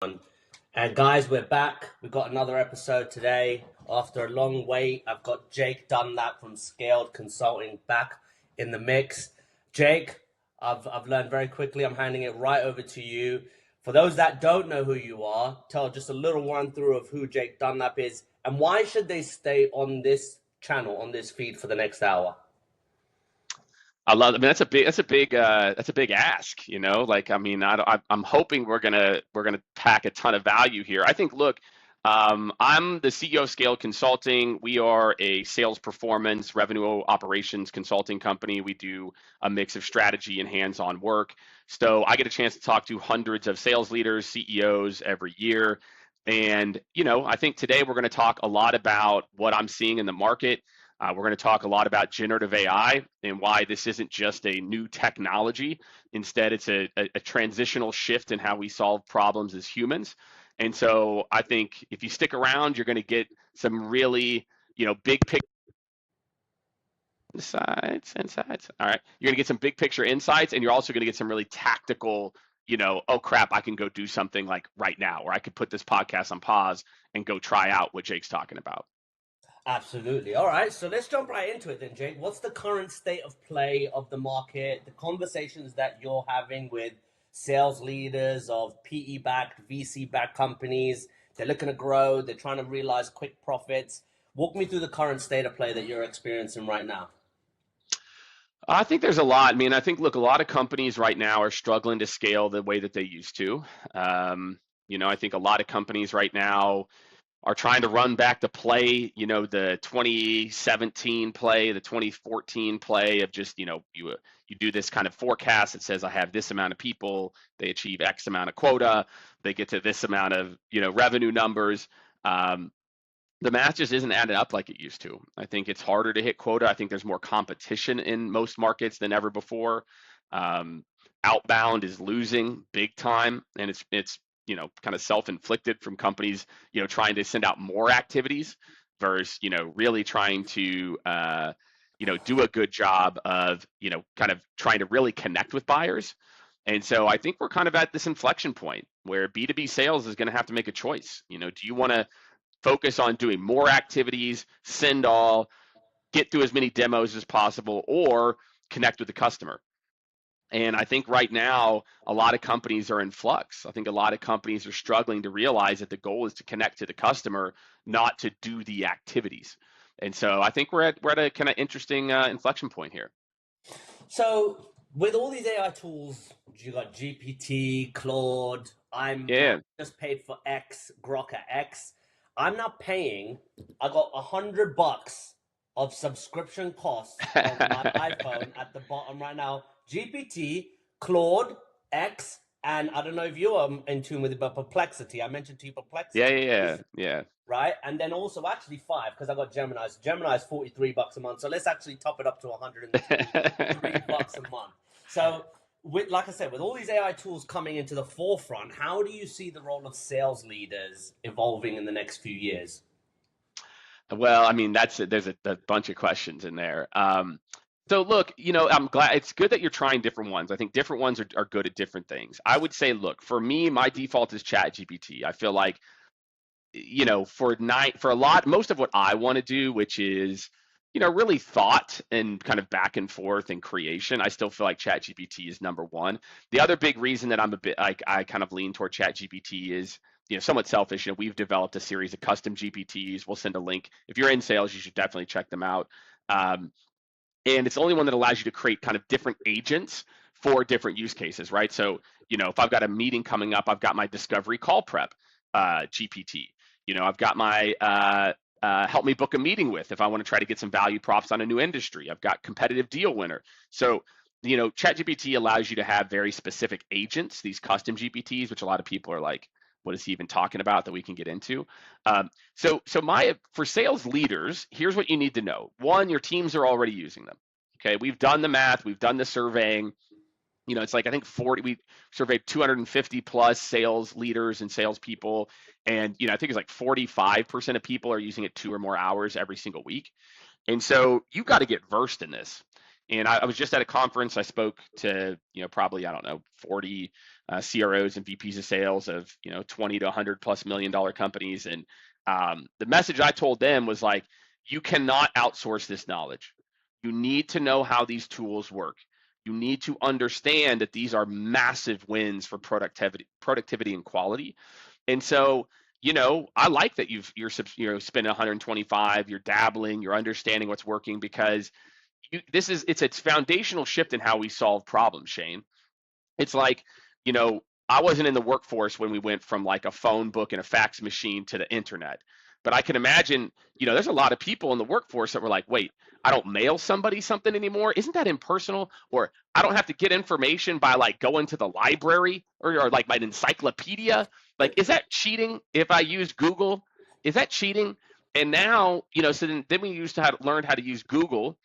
And guys, we're back. We've got another episode today. After a long wait, I've got Jake Dunlap from Skaled Consulting back in the mix. Jake, I've learned very quickly. I'm handing it right over to you. For those that don't know who you are, tell just a little run through of who Jake Dunlap is and why should they stay on this channel, on this feed for the next hour. I love. I mean, that's a big ask. Like, I mean, I'm hoping we're gonna pack a ton of value here. I think. Look, I'm the CEO of Scale Consulting. We are a sales performance revenue operations consulting company. We do a mix of strategy and hands-on work. So I get a chance to talk to hundreds of sales leaders, CEOs every year. And I think today we're going to talk a lot about what I'm seeing in the market. We're going to talk a lot about generative AI and why this isn't just a new technology. Instead, it's a transitional shift in how we solve problems as humans. And so I think if you stick around, you're going to get some really, big picture insights. All right. You're going to get some big picture insights, and you're also going to get some really tactical, oh crap, I can go do something like right now, or I could put this podcast on pause and go try out what Jake's talking about. Absolutely. All right, so let's jump right into it then, Jake. What's the current state of play of the market, the conversations that you're having with sales leaders of PE backed, VC backed companies? They're looking to grow, they're trying to realize quick profits. Walk me through the current state of play that you're experiencing right now. I think there's a lot. I mean, I think, look, a lot of companies right now are struggling to scale the way that they used to. I think a lot of companies right now are trying to run back to play, the 2017 play, the 2014 play of just, you do this kind of forecast that says I have this amount of people, they achieve X amount of quota, they get to this amount of, revenue numbers. The math just isn't adding up like it used to. I think it's harder to hit quota. I think there's more competition in most markets than ever before. Um, Outbound is losing big time, and it's kind of self-inflicted from companies trying to send out more activities versus really trying to do a good job of kind of trying to really connect with buyers. And so I think we're kind of at this inflection point where B2B sales is going to have to make a choice. Do you want to focus on doing more activities, send all, get through as many demos as possible, or connect with the customer? And I think right now, a lot of companies are in flux. I think a lot of companies are struggling to realize that the goal is to connect to the customer, not to do the activities. And so I think we're at a kind of interesting inflection point here. So, with all these AI tools, you got GPT, Claude, I'm Yeah. just paid for X, Grok at X. I'm not paying. I got $100 of subscription costs on my iPhone at the bottom right now. GPT, Claude, X, and I don't know if you're in tune with it, but Perplexity. I mentioned to you Yeah, Perplexity, yeah. right? And then also actually five because I got Gemini's. Gemini's $43 a month, so let's actually top it up to $103 a month. So, with like I said, with all these AI tools coming into the forefront, how do you see the role of sales leaders evolving in the next few years? Well, I mean, there's a bunch of questions in there. So look, I'm glad it's good that you're trying different ones. I think different ones are good at different things. I would say, look, for me, my default is Chat GPT. I feel like, for a lot, most of what I want to do, which is, really thought and kind of back and forth and creation, I still feel like Chat GPT is number one. The other big reason that I'm a bit like I kind of lean toward Chat GPT is, somewhat selfish. We've developed a series of custom GPTs. We'll send a link. If you're in sales, you should definitely check them out. Um, and it's the only one that allows you to create kind of different agents for different use cases, right? So, if I've got a meeting coming up, I've got my discovery call prep GPT. I've got my help me book a meeting with if I want to try to get some value props on a new industry. I've got competitive deal winner. So, ChatGPT allows you to have very specific agents, these custom GPTs, which a lot of people are like, what is he even talking about, that we can get into? For sales leaders, here's what you need to know. One, your teams are already using them. Okay, we've done the math, we've done the surveying. It's like, I think we surveyed 250 plus sales leaders and salespeople, and I think it's like 45% of people are using it 2 or more hours every single week. And so you got to get versed in this. And I was just at a conference. I spoke to, probably, I don't know, 40 CROs and VPs of sales of, 20 to 100 plus $1 million companies. And the message I told them was like, you cannot outsource this knowledge. You need to know how these tools work. You need to understand that these are massive wins for productivity and quality. And so, I like that you're spending 125, you're dabbling, you're understanding what's working, because it's a foundational shift in how we solve problems, Shane. It's like, you know, I wasn't in the workforce when we went from like a phone book and a fax machine to the internet. But I can imagine, there's a lot of people in the workforce that were like, wait, I don't mail somebody something anymore. Isn't that impersonal? Or I don't have to get information by like going to the library or like my encyclopedia. Like, is that cheating if I use Google? Is that cheating? And now, so then we used to learn how to use Google,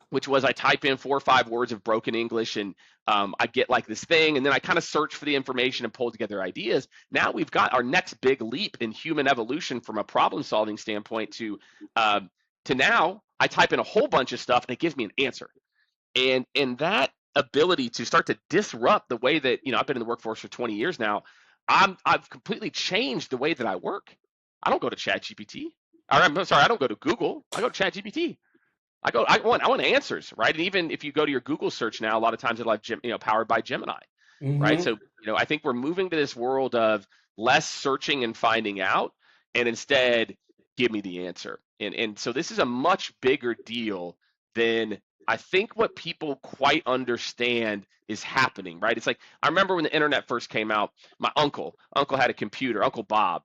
which was I type in 4 or 5 words of broken English, and I get like this thing, and then I kind of search for the information and pull together ideas. Now we've got our next big leap in human evolution from a problem solving standpoint to now I type in a whole bunch of stuff and it gives me an answer. And that ability to start to disrupt the way that, I've been in the workforce for 20 years now. I've completely changed the way that I work. I don't go to ChatGPT. I'm sorry, I don't go to Google. I go to ChatGPT. I want answers, right? And even if you go to your Google search now, a lot of times it'll have powered by Gemini, right? Mm-hmm. So, I think we're moving to this world of less searching and finding out, and instead give me the answer. And so this is a much bigger deal than I think what people quite understand is happening, right? It's like I remember when the internet first came out, my uncle had a computer, Uncle Bob,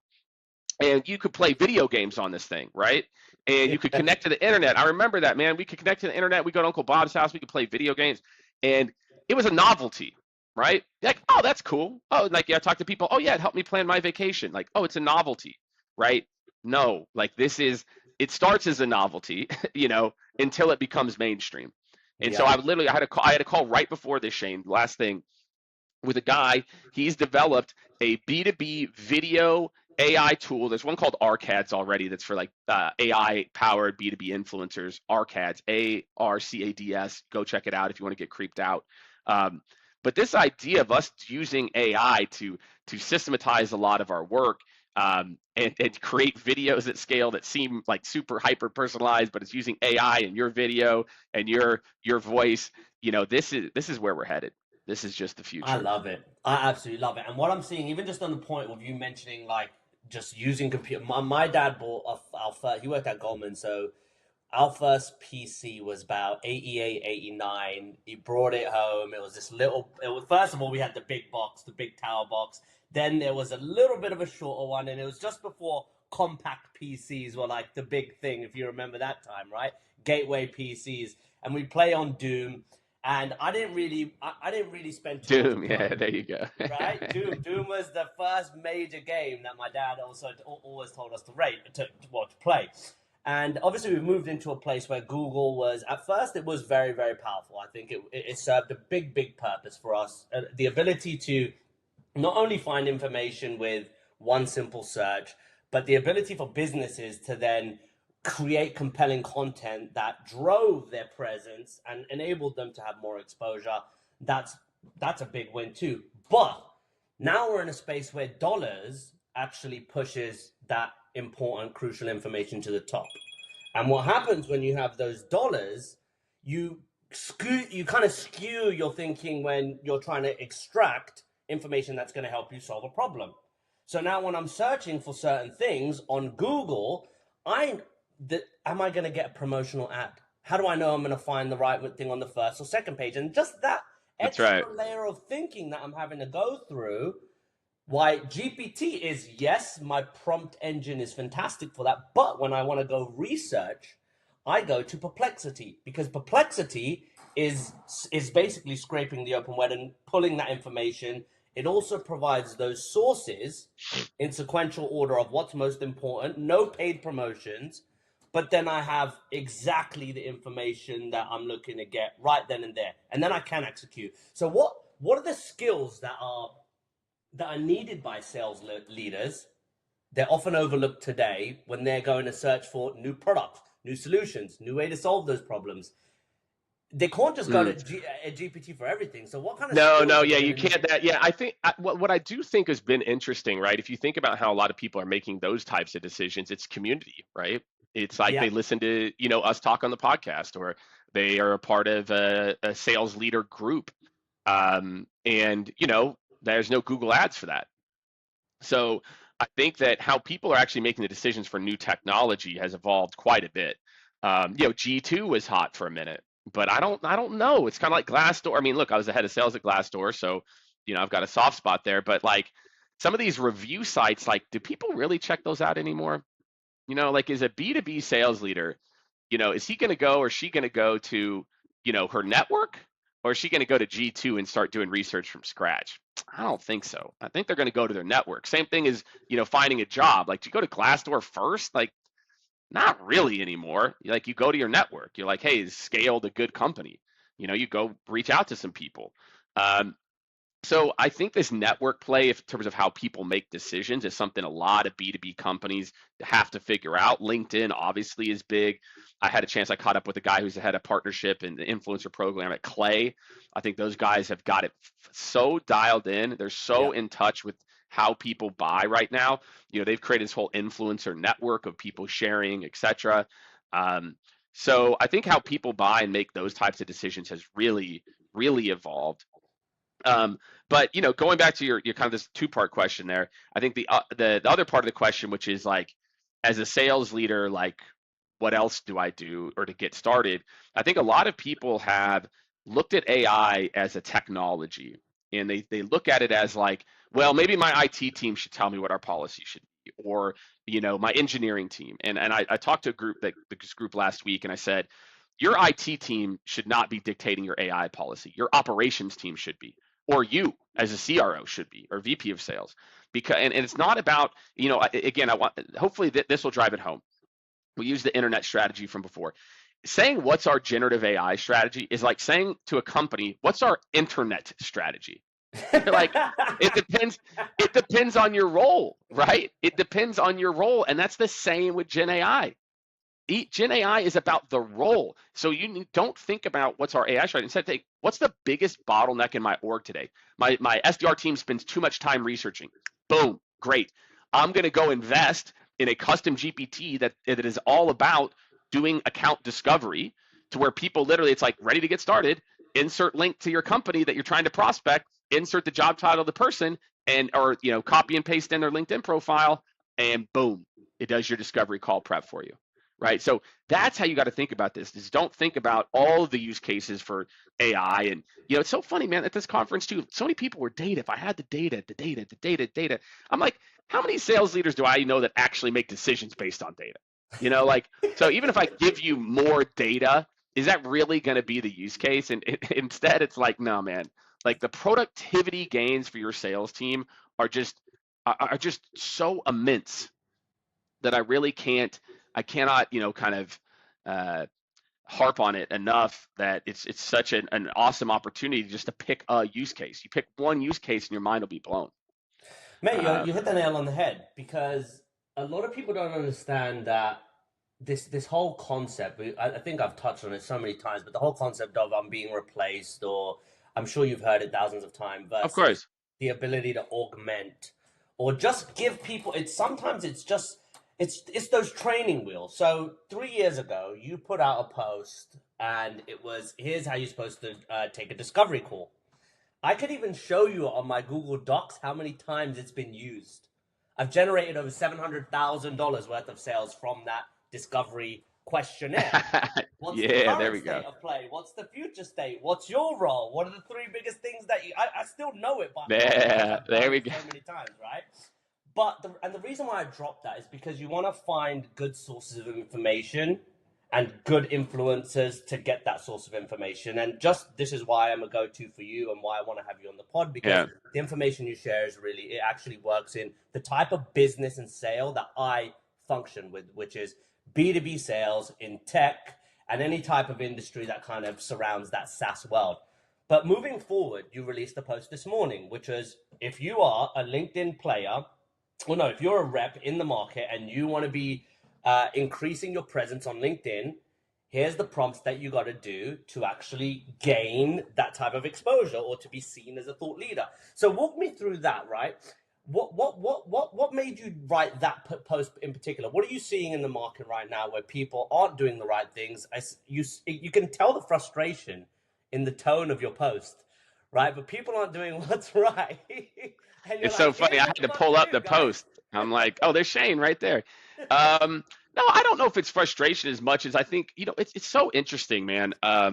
and you could play video games on this thing, right? And you could connect to the internet. I remember that, man. We could connect to the internet. We go to Uncle Bob's house. We could play video games, and it was a novelty, right? Like, oh, that's cool. Oh, like, yeah, I talk to people. Oh, yeah, it helped me plan my vacation. Like, oh, it's a novelty, right? No, like it starts as a novelty, until it becomes mainstream. And so Yeah, I had a call right before this, Shane. Last thing, with a guy. He's developed a B2B video AI tool. There's one called Arcads already that's for like AI powered B2B influencers. Arcads, ARCADS. Go check it out if you want to get creeped out. But this idea of us using AI to systematize a lot of our work, and create videos at scale that seem like super hyper personalized, but it's using AI in your video and your voice. This is where we're headed. This is just the I future. love it. I absolutely love it. And what I'm seeing, even just on the point of you mentioning like just using computer, my dad bought our first, he worked at Goldman, so our first PC was about 88, 89. He brought it home. It was this little, it was, first of all, we had the big box, the big tower box. Then there was a little bit of a shorter one, and it was just before compact PCs were like the big thing, if you remember that time, right? Gateway PCs. And we play on Doom. And I didn't really spend too much Doom, yeah, time, there you go. right? Doom was the first major game that my dad also always told us to to play. And obviously, we've moved into a place where Google was, at first, it was very, very powerful. I think it served a big, big purpose for us. The ability to not only find information with one simple search, but the ability for businesses to then create compelling content that drove their presence and enabled them to have more exposure. That's that's a big win too. But now we're in a space where dollars actually pushes that important, crucial information to the top. And what happens when you have those dollars, you you kind of skew your thinking when you're trying to extract information that's going to help you solve a problem. So now when I'm searching for certain things on Google, I am I going to get a promotional ad? How do I know I'm going to find the right thing on the first or second page? And just that That's right. extra layer of thinking that I'm having to go through, why GPT is, yes, my prompt engine is fantastic for that. But when I want to go research, I go to Perplexity, because Perplexity is basically scraping the open web and pulling that information. It also provides those sources in sequential order of what's most important, no paid promotions, but then I have exactly the information that I'm looking to get right then and there, and then I can execute. So what are the skills that are needed by sales leaders? They're often overlooked today when they're going to search for new products, new solutions, new way to solve those problems. They can't just go to Mm. GPT for everything. So what kind of No, skills no, are they yeah, going you to need? can't. That, yeah, I think what I do think has been interesting, right? If you think about how a lot of people are making those types of decisions, it's community, right? It's like Yeah, they listen to us talk on the podcast, or they are a part of a sales leader group, and there's no Google Ads for that. So I think that how people are actually making the decisions for new technology has evolved quite a bit. G2 was hot for a minute, but I don't know. It's kind of like Glassdoor. I mean, look, I was the head of sales at Glassdoor, so I've got a soft spot there. But like some of these review sites, like, do people really check those out anymore? Like, is a B2B sales leader, is he going to go or she going to go to, her network, or is she going to go to G2 and start doing research from scratch? I don't think so. I think they're going to go to their network. Same thing as, finding a job. Like, do you go to Glassdoor first? Like, not really anymore. Like, you go to your network. You're like, hey, is Scaled a good company? You go reach out to some people. Um, so I think this network play, in terms of how people make decisions, is something a lot of B2B companies have to figure out. LinkedIn obviously is big. I caught up with a guy who's the head of partnership and the influencer program at Clay. I think those guys have got it so dialed in. They're yeah. so in touch with how people buy right now. They've created this whole influencer network of people sharing, etc. Um, so I think how people buy and make those types of decisions has really, really evolved. um, but going back to your kind of this two-part question there, I think the other part of the question, which is like, as a sales leader, like, what else do I do or to get started? I think a lot of people have looked at AI as a technology, and they look at it as like, well, maybe my IT team should tell me what our policy should be, or my engineering team. And I talked to this group last week, and I said, your IT team should not be dictating your AI policy. Your operations team should be, or you as a CRO should be, or VP of sales. Because and it's not about, again, I want, hopefully this will drive it home. We use the internet strategy from before. Saying what's our generative AI strategy is like saying to a company, what's our internet strategy? You're like, it depends. It depends on your role, right? It depends on your role, and that's the same with Gen AI. Gen AI is about the role. So don't think about what's our AI strategy. Instead, think, what's the biggest bottleneck in my org today? My SDR team spends too much time researching. Boom, great. I'm going to go invest in a custom GPT that is all about doing account discovery, to where people literally, it's like, ready to get started. Insert link to your company that you're trying to prospect. Insert the job title of the person, or copy and paste in their LinkedIn profile, and boom, it does your discovery call prep for you, right? So that's how you got to think about this. Is don't think about all of the use cases for AI. And it's so funny, man, at this conference too. So many people were data. If I had the data, the data, the data, data. I'm like, how many sales leaders do I know that actually make decisions based on data? Like, so even if I give you more data, is that really going to be the use case? And instead, it's like, no, man. Like, the productivity gains for your sales team are just so immense that I cannot, kind of uh, harp on it enough, that it's such an awesome opportunity just to pick a use case. You pick one use case and your mind will be blown. Mate, you Um, hit the nail on the head because a lot of people don't understand that this whole concept. I think I've touched on it so many times, but the whole concept of I'm being replaced, or I'm sure you've heard it thousands of times, of versus course. the ability to augment or just give people. It's those training wheels. So 3 years ago, you put out a post, and it was, here's how you're supposed to take a discovery call. I could even show you on my Google Docs how many times it's been used. I've generated over $700,000 worth of sales from that discovery questionnaire. What's the Yeah, there current we go. state of play? What's the future state? What's your role? What are the three biggest things that I still know it by heart because Yeah, I've there done we it go. so many times, right? But the reason why I dropped that is because you want to find good sources of information and good influencers to get that source of information. And just this is why I'm a go-to for you and why I want to have you on the pod, because Yeah, the information you share is really, it actually works in the type of business and sale that I function with, which is B2B sales in tech and any type of industry that kind of surrounds that SaaS world. But moving forward, you released a post this morning, which was, if you are a LinkedIn player, well, no, if you're a rep in the market and you want to be increasing your presence on LinkedIn, here's the prompts that you got to do to actually gain that type of exposure or to be seen as a thought leader. So walk me through that, right? What made you write that post in particular? What are you seeing in the market right now where people aren't doing the right things? You can tell the frustration in the tone of your post, right? But people aren't doing what's right. And you're It's so like, funny. here's I what had you to got pull to up do, the guys. post. I'm like, oh, there's Shane right there. No, I don't know if it's frustration as much as I think, it's so interesting, man. I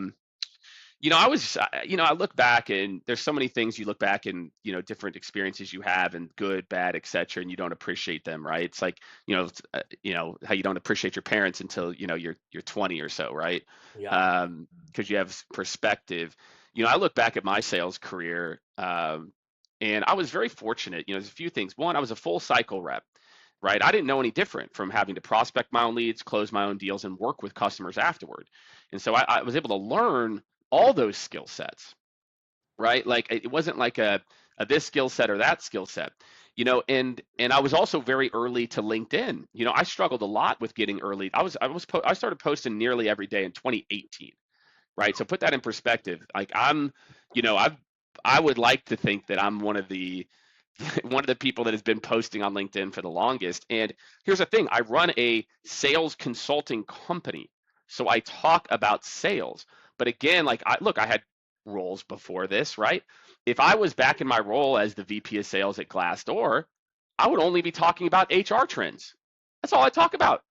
look back and there's so many things you look back and, different experiences you have and good, bad, et cetera, and you don't appreciate them, right? It's like, how you don't appreciate your parents until, you're 20 or so, right? Yeah. Because you have perspective. I look back at my sales career, and I was very fortunate. There's a few things. One, I was a full cycle rep, right? I didn't know any different from having to prospect my own leads, close my own deals, and work with customers afterward. And so I was able to learn all those skill sets, right? Like it wasn't like a this skill set or that skill set, and I was also very early to LinkedIn. I struggled a lot with getting early. I started posting nearly every day in 2018, right? So put that in perspective. Like I would like to think that I'm one of the one of the people that has been posting on LinkedIn for the longest. And here's the thing, I run a sales consulting company. So I talk about sales. But again, like I had roles before this, right? If I was back in my role as the VP of sales at Glassdoor, I would only be talking about HR trends. That's all I talk about,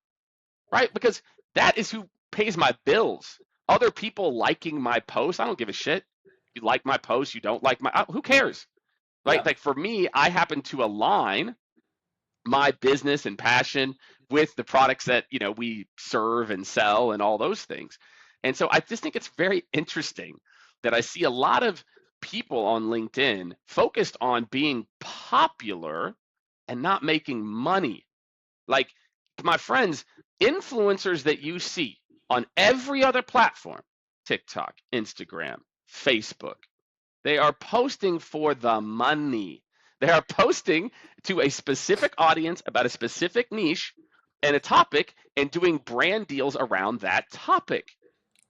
right? Because that is who pays my bills. Other people liking my post, I don't give a shit. You like my post, you don't like my, who cares? Right? Yeah. Like for me, I happen to align my business and passion with the products that we serve and sell and all those things. And so I just think it's very interesting that I see a lot of people on LinkedIn focused on being popular and not making money. Like my friends, influencers that you see on every other platform, TikTok, Instagram, Facebook, they are posting for the money. They are posting to a specific audience about a specific niche and a topic and doing brand deals around that topic,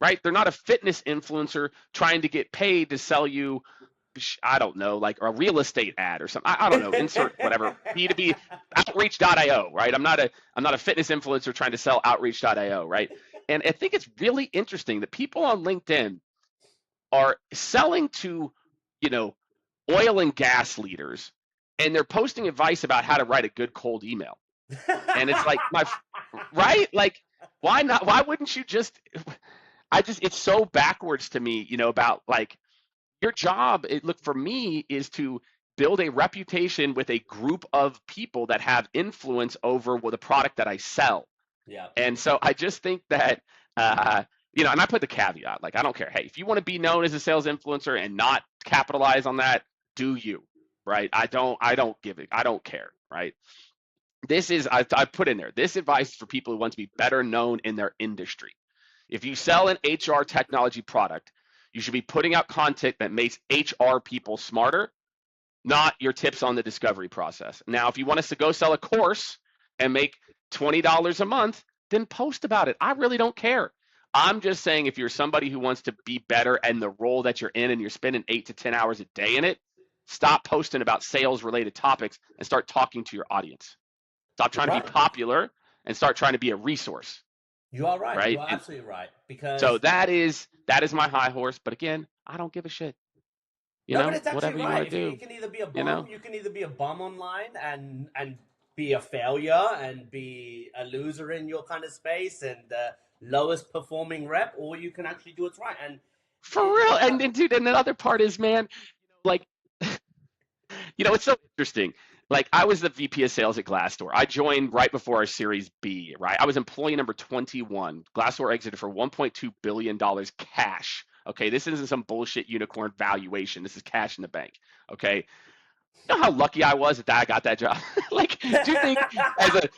right? They're not a fitness influencer trying to get paid to sell you, I don't know, like a real estate ad or something. I don't know, insert whatever, B2B outreach.io, right? I'm not a fitness influencer trying to sell outreach.io, right? And I think it's really interesting that people on LinkedIn are selling to, you know, oil and gas leaders, and they're posting advice about how to write a good cold email. And it's like right? Like, why not? Why wouldn't you just? It's so backwards to me, about like your job. Look, for me, is to build a reputation with a group of people that have influence over the product that I sell. Yeah. And so I just think that, and I put the caveat, like, I don't care. Hey, if you want to be known as a sales influencer and not capitalize on that, do you, right? I don't give it. I don't care, right? I put in there, this advice is for people who want to be better known in their industry. If you sell an HR technology product, you should be putting out content that makes HR people smarter, not your tips on the discovery process. Now, if you want us to go sell a course and make $20 a month, then post about it. I really don't care. I'm just saying, if you're somebody who wants to be better and the role that you're in and you're spending 8 to 10 hours a day in it, stop posting about sales related topics and start talking to your audience. Stop You're trying to be right. popular and start trying to be a resource, You are right. You right? are And absolutely right. so Because that is my high horse. But again, I don't give a shit. no, but it's actually Whatever you right. want If to you do, can either be a you bum, know. you can either be a bum online and be a failure and be a loser in your kind of space and the lowest performing rep, or you can actually do it right. And For real. uh, And dude, and the other part is, man, like, it's so interesting. Like, I was the VP of sales at Glassdoor. I joined right before our Series B, right? I was employee number 21. Glassdoor exited for $1.2 billion cash. Okay, this isn't some bullshit unicorn valuation. This is cash in the bank. Okay. You know how lucky I was that I got that job? Like, do you think, as a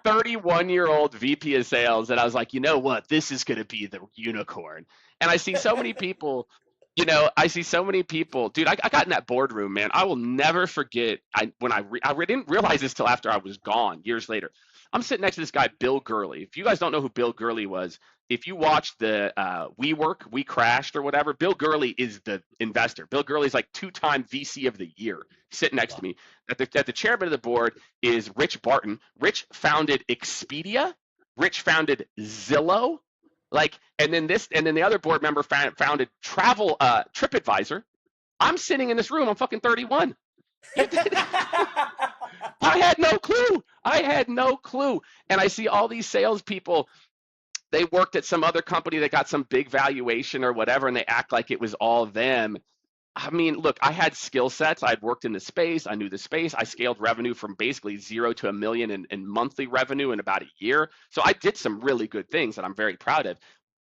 31-year-old VP of sales, that I was like, you know what, this is going to be the unicorn? And I see so many people. I see so many people, dude. I got in that boardroom, man. I will never forget. I didn't realize this till after I was gone years later. I'm sitting next to this guy, Bill Gurley. If you guys don't know who Bill Gurley was, if you watched the We Crashed or whatever, Bill Gurley is the investor. Bill Gurley's like two-time VC of the year. Sitting next to Wow. me, at the chairman of the board is Rich Barton. Rich founded Expedia. Rich founded Zillow. And then the other board member founded Travel TripAdvisor. I'm sitting in this room. I'm fucking 31. You, I had no clue. I had no clue. And I see all these salespeople. They worked at some other company that got some big valuation or whatever, and they act like it was all them. I mean, look, I had skill sets. I'd worked in the space. I knew the space. I scaled revenue from basically 0 to 1 million in monthly revenue in about a year. So I did some really good things that I'm very proud of.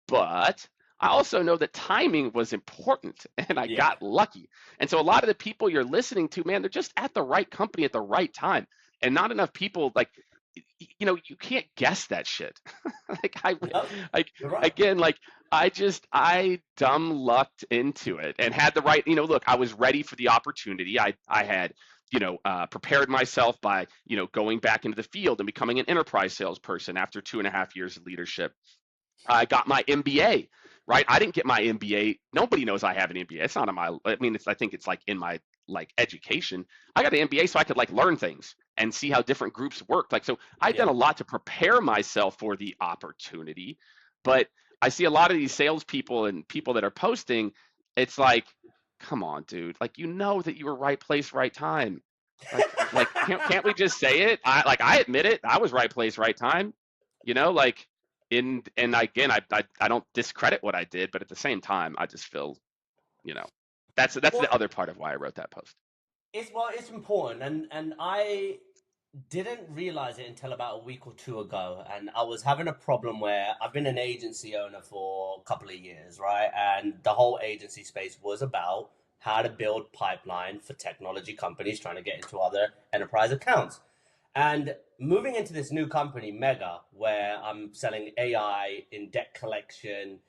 But I also know that timing was important and I Yeah. got lucky. And so a lot of the people you're listening to, man, they're just at the right company at the right time. And not enough people you can't guess that shit. like I No, like you're right. again, like I dumb lucked into it and had the right, look, I was ready for the opportunity. I had prepared myself by, going back into the field and becoming an enterprise salesperson after 2.5 years of leadership. I got my MBA, right? I didn't get my MBA. Nobody knows I have an MBA. It's not on my, I mean, I think it's like in my education. I got an MBA so I could like learn things and see how different groups work. Like, so I'd done Yeah. a lot to prepare myself for the opportunity. But I see a lot of these salespeople and people that are posting, it's like, come on, dude. Like, that you were right place, right time. Can't we just say it? I admit it. I was right place, right time. Like, and again, I don't discredit what I did, but at the same time, I just feel, you know, that's Well, the other part of why I wrote that post. it's important, and I didn't realize it until about a week or two ago. And I was having a problem where I've been an agency owner for a couple of years, right? And the whole agency space was about how to build pipeline for technology companies trying to get into other enterprise accounts. And moving into this new company, Mega, where I'm selling AI in debt collection,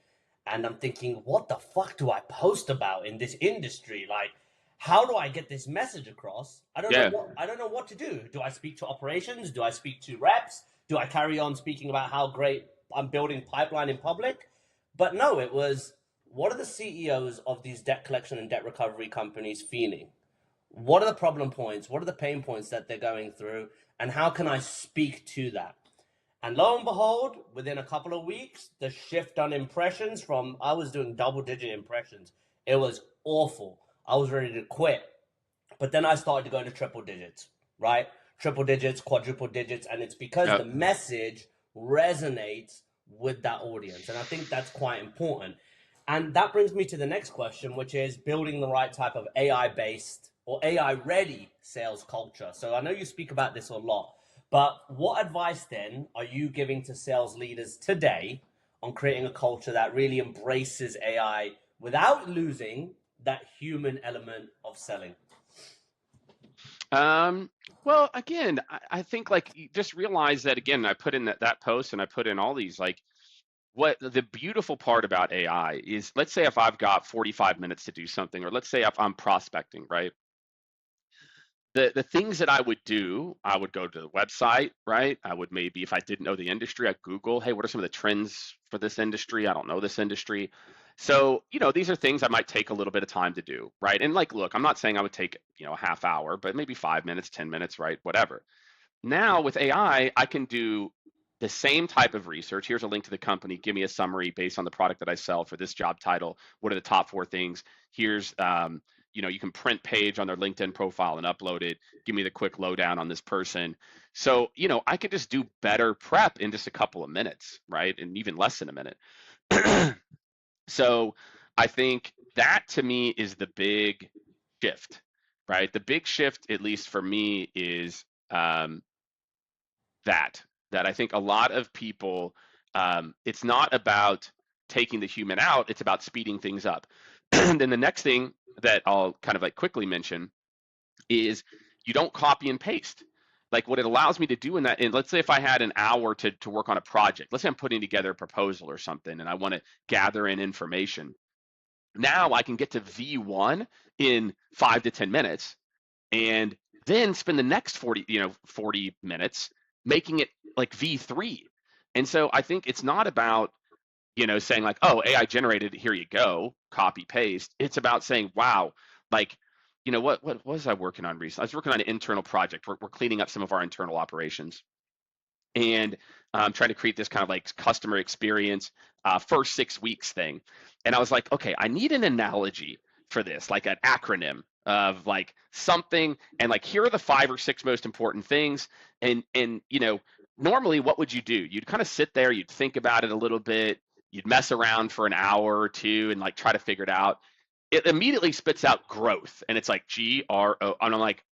and I'm thinking, what the fuck do I post about in this industry? Like, how do I get this message across? Yeah. I don't know what to do. Do I speak to operations? Do I speak to reps? Do I carry on speaking about how great I'm building pipeline in public? But no, it was, what are the CEOs of these debt collection and debt recovery companies feeling? What are the problem points? What are the pain points that they're going through? And how can I speak to that? And lo and behold, within a couple of weeks, the shift on impressions from I was doing double digit impressions. It was awful. I was ready to quit. But then I started to go into triple digits, right? Triple digits, quadruple digits. And it's because Yep. the message resonates with that audience. And I think that's quite important. And that brings me to the next question, which is building the right type of AI based or AI ready sales culture. So I know you speak about this a lot, but what advice then are you giving to sales leaders today on creating a culture that really embraces AI without losing that human element of selling? Um, well, again, I think like you just realize that again, I put in that post and I put in all these like what the beautiful part about AI is, let's say if I've got 45 minutes to do something, or let's say if I'm prospecting, right? The things that I would do, I would go to the website, right? I would maybe, if I didn't know the industry, I'd Google, hey, what are some of the trends for this industry? I don't know this industry. So, these are things I might take a little bit of time to do, right? And like, look, I'm not saying I would take, a half hour, but maybe 5 minutes, 10 minutes, right? Whatever. Now with AI, I can do the same type of research. Here's a link to the company. Give me a summary based on the product that I sell for this job title. What are the top four things? Here's, you can print page on their LinkedIn profile and upload it. Give me the quick lowdown on this person. So, I could just do better prep in just a couple of minutes, right? And even less than a minute. So I think that to me is the big shift, right? The big shift, at least for me, is that I think a lot of people, it's not about taking the human out, it's about speeding things up. And then the next thing that I'll kind of like quickly mention is you don't copy and paste. Like what it allows me to do in that, and let's say if I had an hour to work on a project, let's say I'm putting together a proposal or something and I want to gather in information. Now I can get to V1 in 5 to 10 minutes, and then spend the next 40 minutes making it like V3. And so I think it's not about, saying like, oh, AI generated, here you go, copy paste. It's about saying, wow, like, what was I working on recently? I was working on an internal project. We're cleaning up some of our internal operations, and trying to create this kind of like customer experience first 6 weeks thing. And I was like, okay, I need an analogy for this, like an acronym of like something, and like here are the 5 or 6 most important things. And normally what would you do? You'd kind of sit there, you'd think about it a little bit, you'd mess around for an hour or two and like try to figure it out. It immediately spits out growth, and it's like GRO, and I'm like,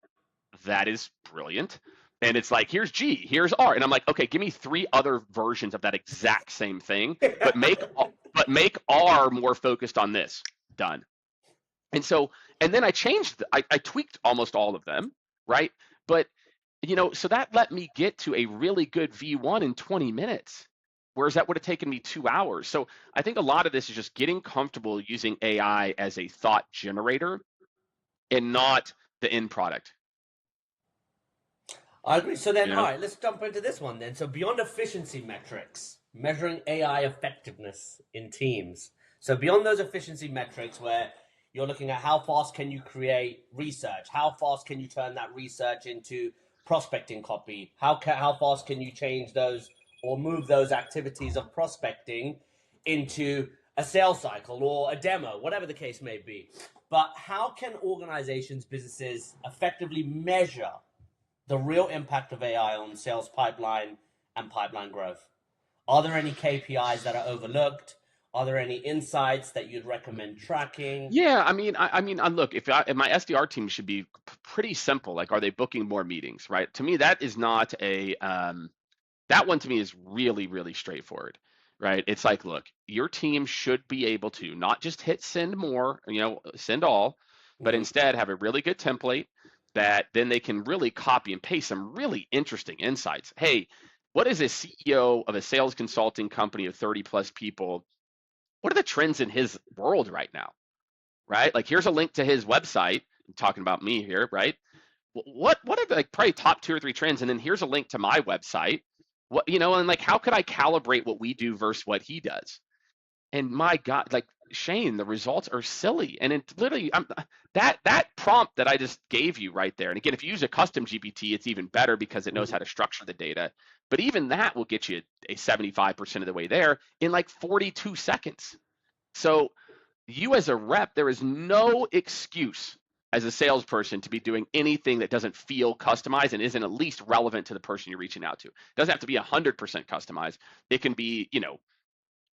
that is brilliant. And it's like, here's G, here's R. And I'm like, okay, give me 3 other versions of that exact same thing, but make R more focused on this. Done. And so, and then I changed, I tweaked almost all of them, right? But, so that let me get to a really good V1 in 20 minutes, whereas that would have taken me 2 hours. So I think a lot of this is just getting comfortable using AI as a thought generator and not the end product, I agree. So then, you all know? right, let's jump into this one then. So beyond efficiency metrics, measuring AI effectiveness in teams. So beyond those efficiency metrics where you're looking at how fast can you create research, how fast can you turn that research into prospecting copy, how fast can you change those or move those activities of prospecting into a sales cycle or a demo, whatever the case may be. But how can organizations, businesses effectively measure the real impact of AI on sales pipeline and pipeline growth? Are there any KPIs that are overlooked? Are there any insights that you'd recommend tracking? Yeah, I mean, look, if my SDR team should be pretty simple. Like, are they booking more meetings, right? To me, that is not that one to me is really, really straightforward, right? It's like, look, your team should be able to not just hit send more, send all, but Mm-hmm. instead have a really good template that then they can really copy and paste some really interesting insights. Hey, what is a CEO of a sales consulting company of 30 plus people? What are the trends in his world right now? Right? Like, here's a link to his website. I'm talking about me here, right? What are the like probably top 2 or 3 trends, and then here's a link to my website. And like, how could I calibrate what we do versus what he does? And my God, like, Shane, the results are silly, and it literally, that prompt that I just gave you right there. And again, if you use a custom GPT, it's even better because it knows how to structure the data. But even that will get you a 75% of the way there in like 42 seconds. So you as a rep, there is no excuse as a salesperson to be doing anything that doesn't feel customized and isn't at least relevant to the person you're reaching out to. It doesn't have to be 100% customized. It can be,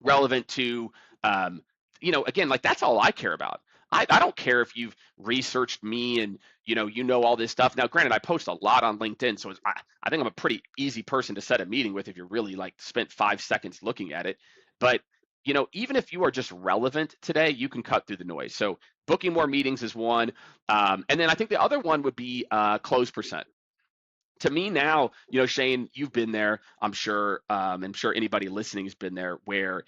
relevant to, again, like, that's all I care about. I don't care if you've researched me and you know all this stuff. Now, granted, I post a lot on LinkedIn, so I think I'm a pretty easy person to set a meeting with if you're really like spent 5 seconds looking at it. But even if you are just relevant today, you can cut through the noise. So booking more meetings is one, and then I think the other one would be close percent. To me now, Shane, you've been there. I'm sure anybody listening has been there, where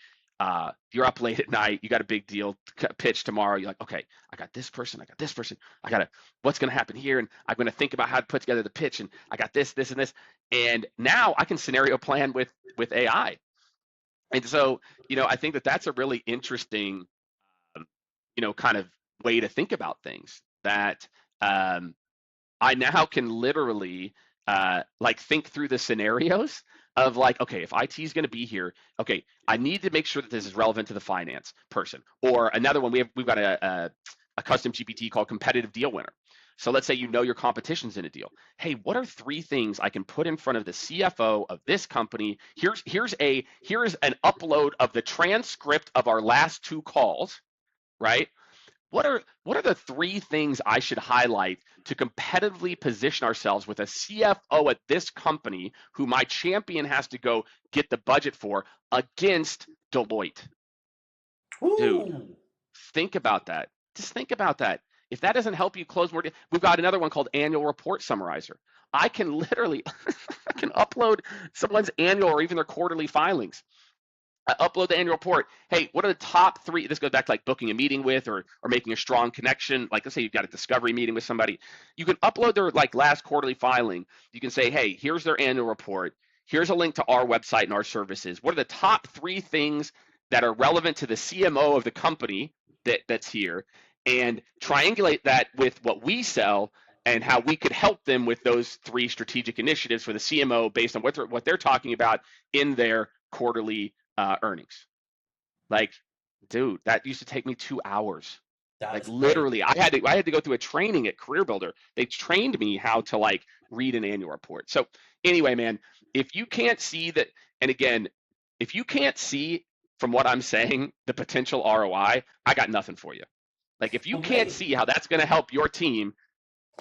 you're up late at night, you got a big deal pitch tomorrow. You're like, okay, I got this person, I got to, what's going to happen here, and I'm going to think about how to put together the pitch, and I got this, and this, and now I can scenario plan with AI. And so, I think that that's a really interesting, kind of way to think about things. That I now can literally like think through the scenarios of like, okay, if IT is going to be here, okay, I need to make sure that this is relevant to the finance person. Or another one, we've got a custom GPT called competitive deal winner. So let's say your competition's in a deal. Hey, what are 3 things I can put in front of the CFO of this company? Here's an upload of the transcript of our last 2 calls, right? What are the 3 things I should highlight to competitively position ourselves with a CFO at this company who my champion has to go get the budget for against Deloitte? Dude, Ooh. think about that. Just think about that. If that doesn't help you close more, we've got another one called Annual Report Summarizer. I can literally I can upload someone's annual or even their quarterly filings. I upload the annual report. Hey, what are the top three? This goes back to like booking a meeting with or making a strong connection. Like let's say you've got a discovery meeting with somebody. You can upload their like last quarterly filing. You can say, hey, here's their annual report. Here's a link to our website and our services. What are the top three things that are relevant to the CMO of the company that's here? And triangulate that with what we sell and how we could help them with those three strategic initiatives for the CMO based on what they're talking about in their quarterly earnings. Like, dude, that used to take me 2 hours. Like That's crazy. literally, I had to go through a training at Career Builder. They trained me how to like read an annual report. So anyway, man, if you can't see that, and again, if you can't see from what I'm saying the potential ROI, I got nothing for you. Like if you But can't wait, see how that's going to help your team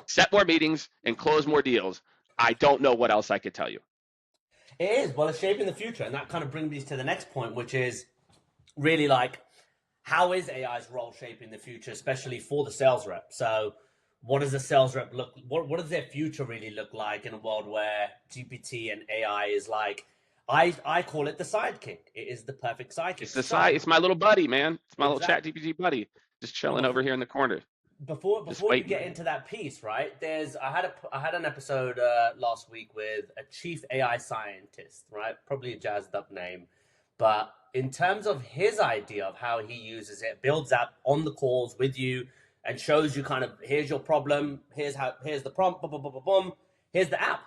set more meetings and close more deals, I don't know what else I could tell you. it is. Well, it's shaping the future. And that kind of brings me to the next point, which is really like, how is AI's role shaping the future, especially for the sales rep? So, what does the sales rep look? What does their future really look like in a world where GPT and AI is like, I call it the sidekick. It is the perfect sidekick. It's the side. So It's my little buddy, man. It's my little Chat exactly. GPT buddy, just And chilling over before here in the corner, just before you waiting. get into that piece, right? I had an episode last week with a chief AI scientist, right? Probably a jazzed up name, but in terms of his idea of how he uses it, builds up on the calls with you and shows you kind of, here's your problem, here's the prompt, boom, boom, boom, boom, boom, here's the app.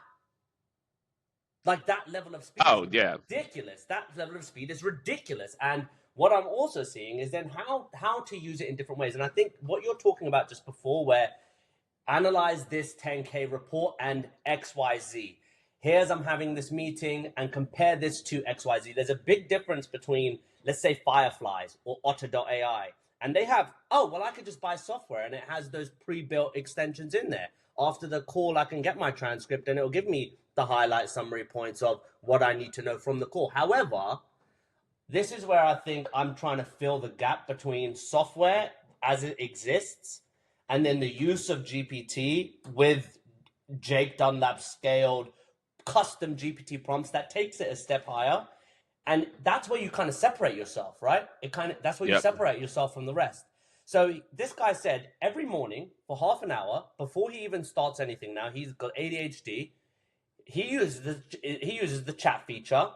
Like that level of speed is Oh yeah, ridiculous. That level of speed is ridiculous. And what I'm also seeing is then how to use it in different ways. And I think what you're talking about just before, where analyze this 10K report and XYZ. Here's I'm having this meeting and compare this to XYZ. There's a big difference between, let's say, Fireflies or Otter.ai. And they have, oh, well, I could just buy software and it has those pre-built extensions in there. After the call, I can get my transcript and it'll give me the highlight summary points of what I need to know from the call. However, this is where I think I'm trying to fill the gap between software as it exists and then the use of GPT with Jake Dunlap scaled custom GPT prompts that takes it a step higher. And that's where you kind of separate yourself, right? That's where you yep, separate yourself from the rest. So this guy said every morning for half an hour before he even starts anything. Now he's got ADHD. He uses the chat feature,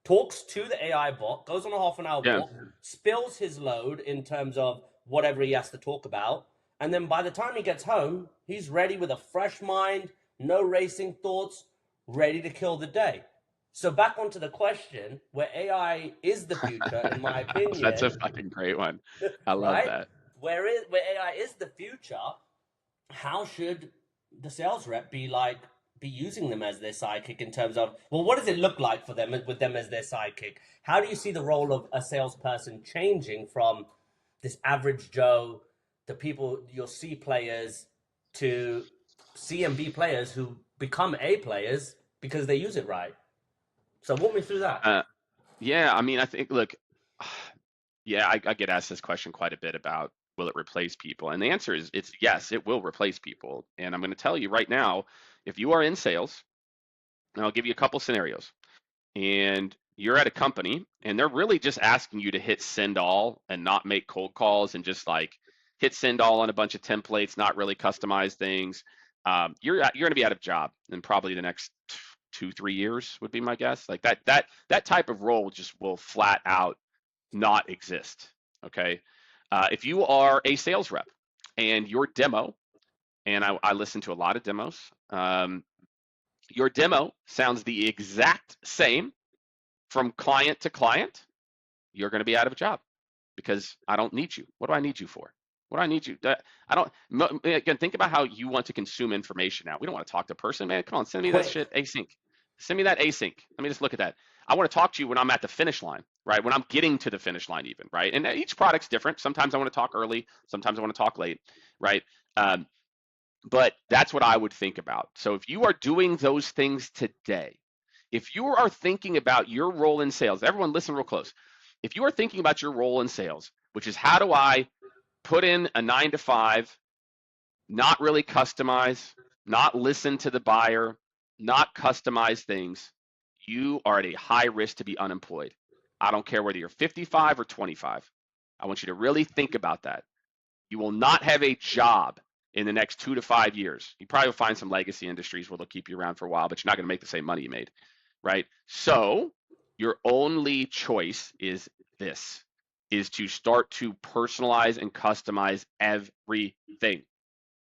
talks to the AI bot, goes on a half an hour yeah. walk, spills his load in terms of whatever he has to talk about, and then by the time he gets home, he's ready with a fresh mind, no racing thoughts, ready to kill the day. So back onto the question, where AI is the future, in my That's a opinion, fucking great one. I love right? that. Where AI is the future, how should the sales rep be using them as their sidekick in terms of, well, what does it look like for them with them as their sidekick? How do you see the role of a salesperson changing from this average Joe, the people your C players, to C and B players who become A players because they use it right? So walk me through that. Uh, yeah, I mean, I think look, yeah, I get asked this question quite a bit about will it replace people, and the answer is it's yes, it will replace people. And I'm going to tell you right now, if you are in sales, and I'll give you a couple scenarios, and you're at a company and they're really just asking you to hit send all and not make cold calls and just like hit send all on a bunch of templates, not really customize things, you're going to be out of job in probably the next 2 3 years would be my guess. Like that type of role just will flat out not exist. Okay, if you are a sales rep and your demo, and I listen to a lot of demos, your demo sounds the exact same from client to client, you're going to be out of a job because I don't need you. What do I need you for? What do I need you? I don't. Again, think about how you want to consume information now. We don't want to talk to a person, man. Come on, send me that Quick. shit async. Send me that async. Let me just look at that. I want to talk to you when I'm at the finish line, right? When I'm getting to the finish line, even, right? And each product's different. Sometimes I want to talk early. Sometimes I want to talk late, right? Um, but that's what I would think about. So if you are doing those things today, if you are thinking about your role in sales, everyone listen real close. If you are thinking about your role in sales, which is how do I put in a 9 to 5, not really customize, not listen to the buyer, not customize things, you are at a high risk to be unemployed. I don't care whether you're 55 or 25. I want you to really think about that. You will not have a job in the next 2 to 5 years. You probably will find some legacy industries where they'll keep you around for a while, but you're not going to make the same money you made, right? So your only choice is this, is to start to personalize and customize everything.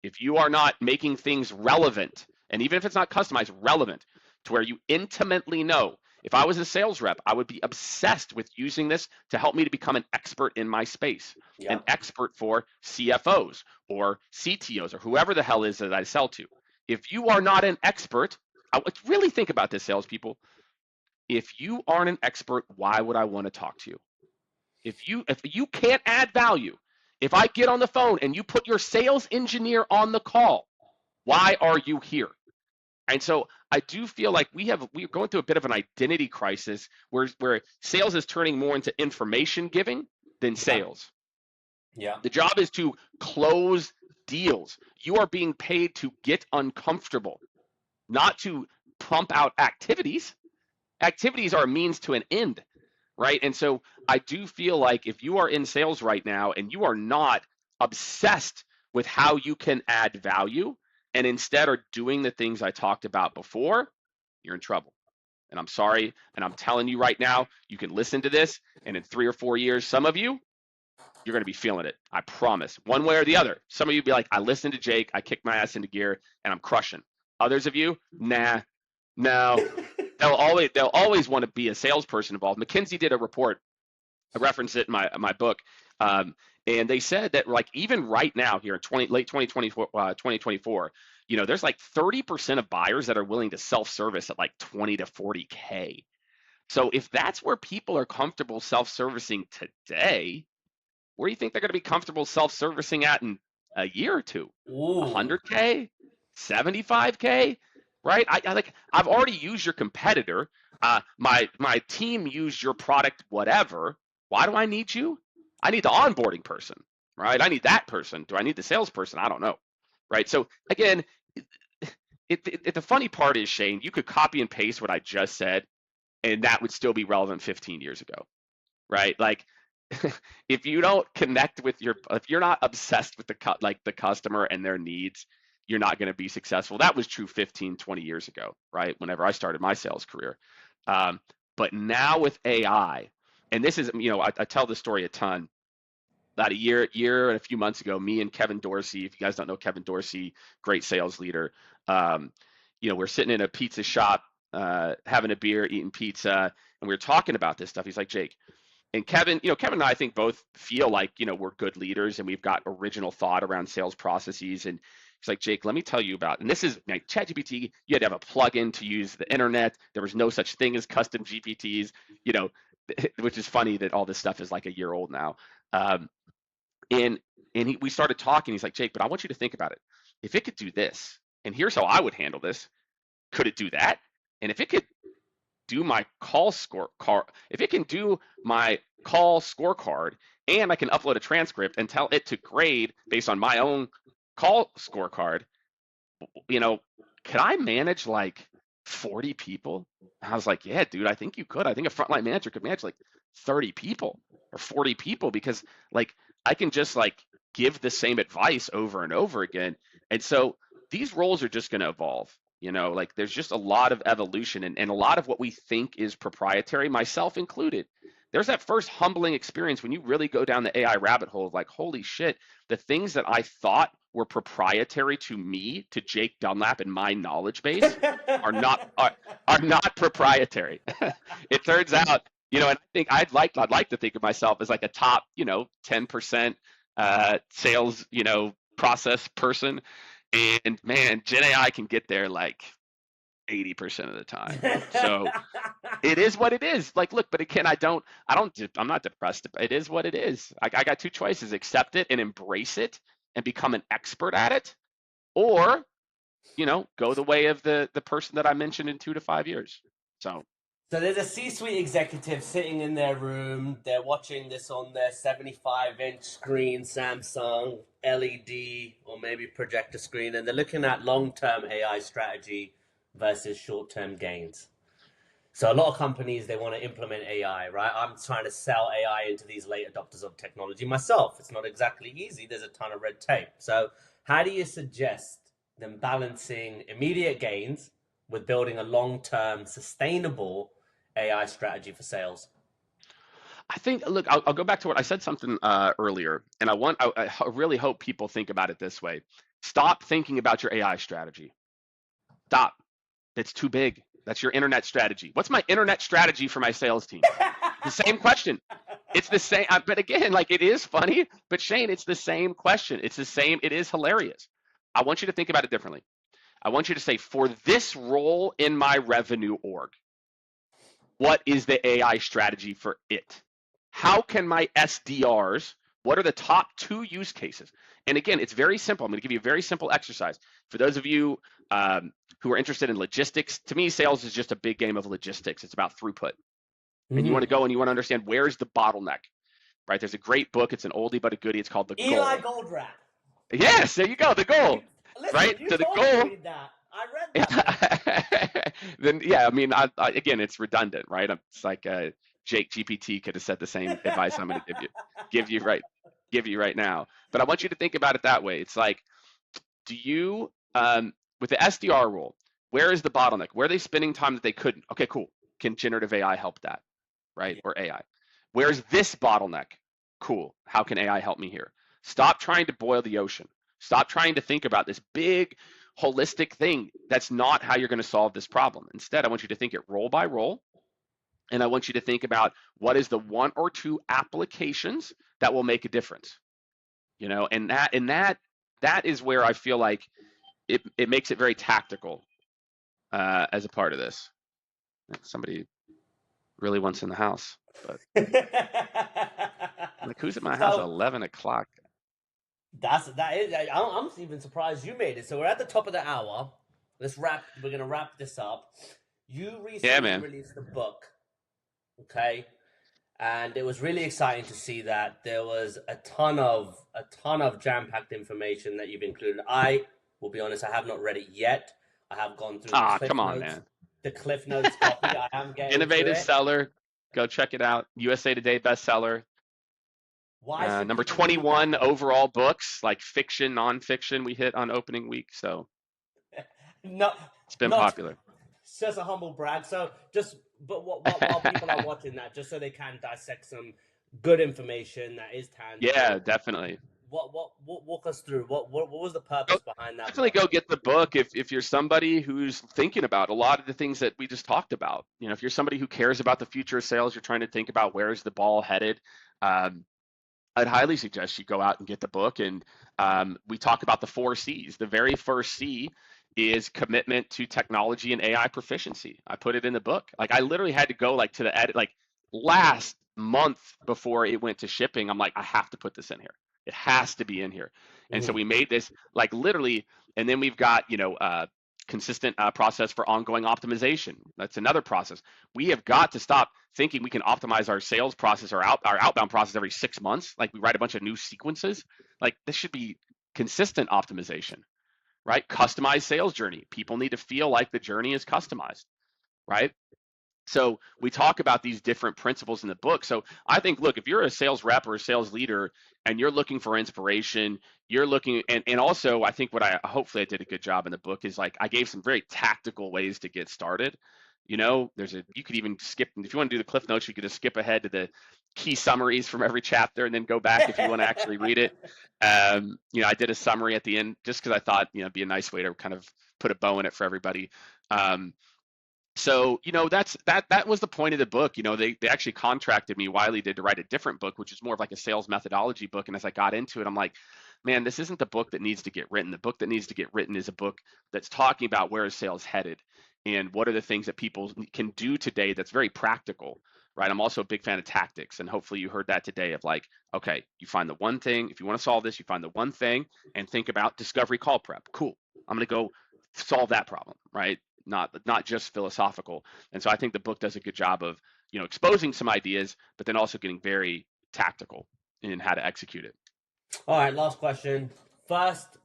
If you are not making things relevant, and even if it's not customized, relevant to where you intimately know, if I was a sales rep, I would be obsessed with using this to help me to become an expert in my space, an Yeah. expert for CFOs or CTOs or whoever the hell is that I sell to. If you are not an expert, I would really think about this, salespeople. If you aren't an expert, why would I want to talk to you? If you can't add value, if I get on the phone and you put your sales engineer on the call, why are you here? And so I do feel like we're going through a bit of an identity crisis where sales is turning more into information giving than Yeah. sales. Yeah. The job is to close deals. You are being paid to get uncomfortable, not to pump out activities. Activities are a means to an end, right? And so I do feel like if you are in sales right now and you are not obsessed with how you can add value and instead are doing the things I talked about before, you're in trouble. And I'm sorry. And I'm telling you right now, you can listen to this, and in 3 or 4 years, some of you, you're going to be feeling it. I promise. One way or the other. Some of you be like, I listened to Jake, I kicked my ass into gear, and I'm crushing. Others of you, nah, no. They'll always want to be a salesperson involved. McKinsey did a report. I referenced it in my book, um, and they said that like even right now here in late 2024, 2024, there's like 30% of buyers that are willing to self-service at like 20 to 40K. So if that's where people are comfortable self-servicing today, where do you think they're going to be comfortable self-servicing at in a year or two? Ooh. 100K, 75K, right? I've already used your competitor. My team used your product, whatever. Why do I need you? I need the onboarding person, right? I need that person. Do I need the salesperson? I don't know, right? So again, the funny part is, Shane, you could copy and paste what I just said, and that would still be relevant 15 years ago, right? Like if you don't connect with if you're not obsessed with the customer and their needs, you're not going to be successful. That was true 15, 20 years ago, right? Whenever I started my sales career. Um, but now with AI, and this is, I tell this story a ton. About a year and a few months ago, me and Kevin Dorsey, if you guys don't know Kevin Dorsey, great sales leader, um, we're sitting in a pizza shop, having a beer, eating pizza, and we were talking about this stuff. He's like, Jake, and Kevin and I think both feel like, we're good leaders and we've got original thought around sales processes. And he's like, Jake, let me tell you about, and this is like ChatGPT, you had to have a plugin to use the internet. There was no such thing as custom GPTs, you know, which is funny that all this stuff is like a year old now. Um, and we started talking. He's like, Jake, but I want you to think about it. If it could do this, and here's how I would handle this, could it do that? And if it could do my call scorecard, if it can do my call scorecard and I can upload a transcript and tell it to grade based on my own call scorecard, you know, could I manage like 40 people? I was like, yeah, dude, I think you could. I think a frontline manager could manage like 30 people or 40 people because like I can just like give the same advice over and over again. And so these roles are just going to evolve. Like there's just a lot of evolution and a lot of what we think is proprietary, myself included. There's that first humbling experience when you really go down the AI rabbit hole of like, holy shit, the things that I thought were proprietary to me, to Jake Dunlap and my knowledge base, are not are not proprietary. It turns out, and I think I'd like to think of myself as like a top, 10% sales, process person. And man, Gen AI can get there like 80% of the time. So it is what it is. Like, look, but again, I'm not depressed. It is what it is. I got two choices: accept it and embrace it and become an expert at it, or, go the way of the person that I mentioned in 2 to 5 years. So So there's a C-suite executive sitting in their room. They're watching this on their 75-inch screen, Samsung LED, or maybe projector screen, and they're looking at long-term AI strategy versus short-term gains. So a lot of companies, they want to implement AI, right? I'm trying to sell AI into these late adopters of technology myself. It's not exactly easy. There's a ton of red tape. So how do you suggest them balancing immediate gains with building a long-term sustainable AI strategy for sales? I think, look, I'll go back to what I said something earlier, and I really hope people think about it this way. Stop thinking about your AI strategy. Stop. It's too big. That's your internet strategy. What's my internet strategy for my sales team? The same question. It's the same, but again, like it is funny, but Shane, it's the same question. It's the same. It is hilarious. I want you to think about it differently. I want you to say, for this role in my revenue org, what is the AI strategy for it? How can my SDRs, what are the top two use cases? And again, it's very simple. I'm going to give you a very simple exercise. For those of you who are interested in logistics, to me, sales is just a big game of logistics. It's about throughput. And you want to Mm-hmm. go and you want to understand where's the bottleneck, right? There's a great book. It's an oldie but a goodie. It's called The Eli Goal. Goldratt. Yes, there you go. The You goal, listen. right? You So the told me to goal. read that. I read that book. Then yeah, I mean, again, it's redundant, right? It's like Jake GPT could have said the same advice I'm going to give you right, give you right now. But I want you to think about it that way. It's like, do you, with the SDR rule, where is the bottleneck? Where are they spending time that they couldn't? Okay, cool. Can generative AI help that, right? Yeah. Or AI. Where's this bottleneck? Cool. How can AI help me here? Stop trying to boil the ocean. Stop trying to think about this big holistic thing. That's not how you're going to solve this problem. Instead, I want you to think it role by role. And I want you to think about what is the one or two applications that will make a difference. And that is where I feel like it makes it very tactical as a part of this. Somebody really wants in the house, but like, who's at my house at So 11 o'clock? that is. I'm even surprised you made it. So we're at the top of the hour. Let's wrap. We're gonna wrap this up. You Yeah, recently man. released a book, okay? And it was really exciting to see that there was a ton of jam-packed information that you've included. I will be honest, I have not read it yet. I have gone through Ah, come on, man. the Cliff Notes copy. I am getting to Innovative it. seller. Go check it out. USA Today bestseller. Why should Number people read that 21 book? overall books, like fiction, nonfiction, we hit on opening week. So Not, it's been not popular. just a humble brag. So just, but what while people are watching that, just so they can dissect some good information that is Yeah, tangible. definitely. What walk us through? What was the Go, purpose behind that definitely book? go get the book if you're somebody who's thinking about a lot of the things that we just talked about. If you're somebody who cares about the future of sales, you're trying to think about where's the ball headed. Um, I'd highly suggest you go out and get the book. And we talk about the 4 C's. The very first C is commitment to technology and AI proficiency. I put it in the book. Like, I literally had to go like to the edit, like last month before it went to shipping. I'm like, I have to put this in here. It has to be in here. And so Mhm. we made this like literally, and then we've got, consistent process for ongoing optimization. That's another process. We have got to stop thinking we can optimize our sales process or our outbound process every 6 months. Like, we write a bunch of new sequences. Like, this should be consistent optimization, right? Customized sales journey. People need to feel like the journey is customized, right? So we talk about these different principles in the book. So I think, look, if you're a sales rep or a sales leader and you're looking for inspiration, you're looking, and also I think what hopefully I did a good job in the book is, like, I gave some very tactical ways to get started. You could even skip, if you want to do the cliff notes, you could just skip ahead to the key summaries from every chapter and then go back if you want to actually read it. I did a summary at the end just because I thought, it'd be a nice way to kind of put a bow in it for everybody. So that was the point of the book. They actually contracted me, Wiley did, to write a different book, which is more of like a sales methodology book. And as I got into it, I'm like, man, this isn't the book that needs to get written. The book that needs to get written is a book that's talking about where is sales headed and what are the things that people can do today that's very practical, right? I'm also a big fan of tactics, and hopefully you heard that today of like, okay, you find the one thing. If you want to solve this, you find the one thing and think about discovery call prep. Cool. I'm going to go solve that problem, right? Not just philosophical. And so I think the book does a good job of exposing some ideas, but then also getting very tactical in how to execute it. All right, last question. First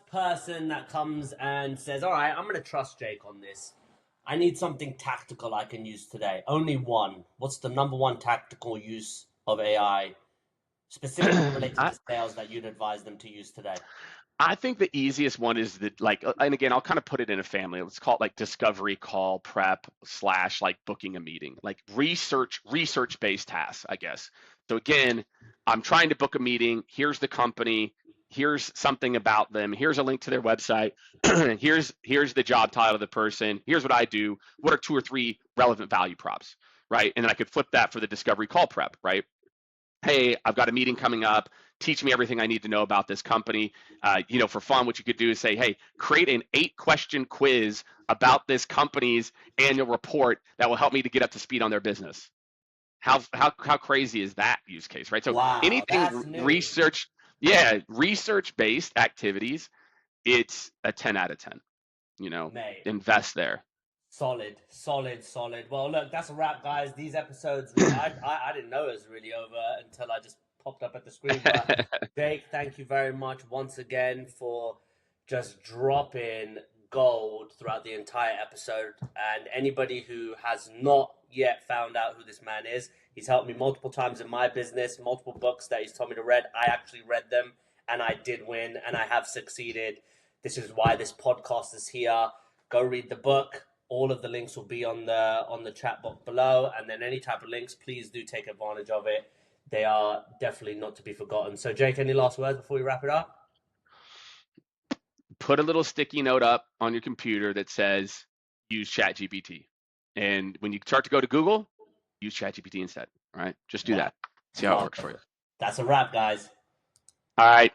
person that comes and says, "All right, I'm going to trust Jake on this. I need something tactical I can use today. Only one. What's the number one tactical use of AI specifically related I, to sales that you'd advise them to use today? I think the easiest one is that, like, and again, I'll kind of put it in a family. Let's call it like discovery call prep slash like booking a meeting, like research based tasks, I guess. So again, I'm trying to book a meeting. Here's the company. Here's something about them. Here's a link to their website. here's the job title of the person. Here's what I do. What are two or three relevant value props, right? And then I could flip that for the discovery call prep, right? Hey, I've got a meeting coming up. Teach me everything I need to know about this company. For fun, what you could do is say, hey, create an 8-question quiz about this company's annual report that will help me to get up to speed on their business. How crazy is that use case, right? So Wow, anything that's new. research, research based activities, it's a 10 out of 10. Mate, Invest there. solid, solid, solid. Well, look, that's a wrap, guys. These episodes, I didn't know it was really over until I just popped up at the screen. But Jake, thank you very much once again for just dropping gold throughout the entire episode. And anybody who has not yet found out who this man is, he's helped me multiple times in my business, multiple books that he's told me to read. I actually read them and I did win and I have succeeded. This is why this podcast is here. Go read the book. All of the links will be on the chat box below, and then any type of links, please do take advantage of it. They are definitely not to be forgotten. So, Jake, any last words before we wrap it up? Put a little sticky note up on your computer that says use ChatGPT. And when you start to go to Google, use ChatGPT instead. All right. Just do Yeah, that. See how it love works it. for you. That's a wrap, guys. All right.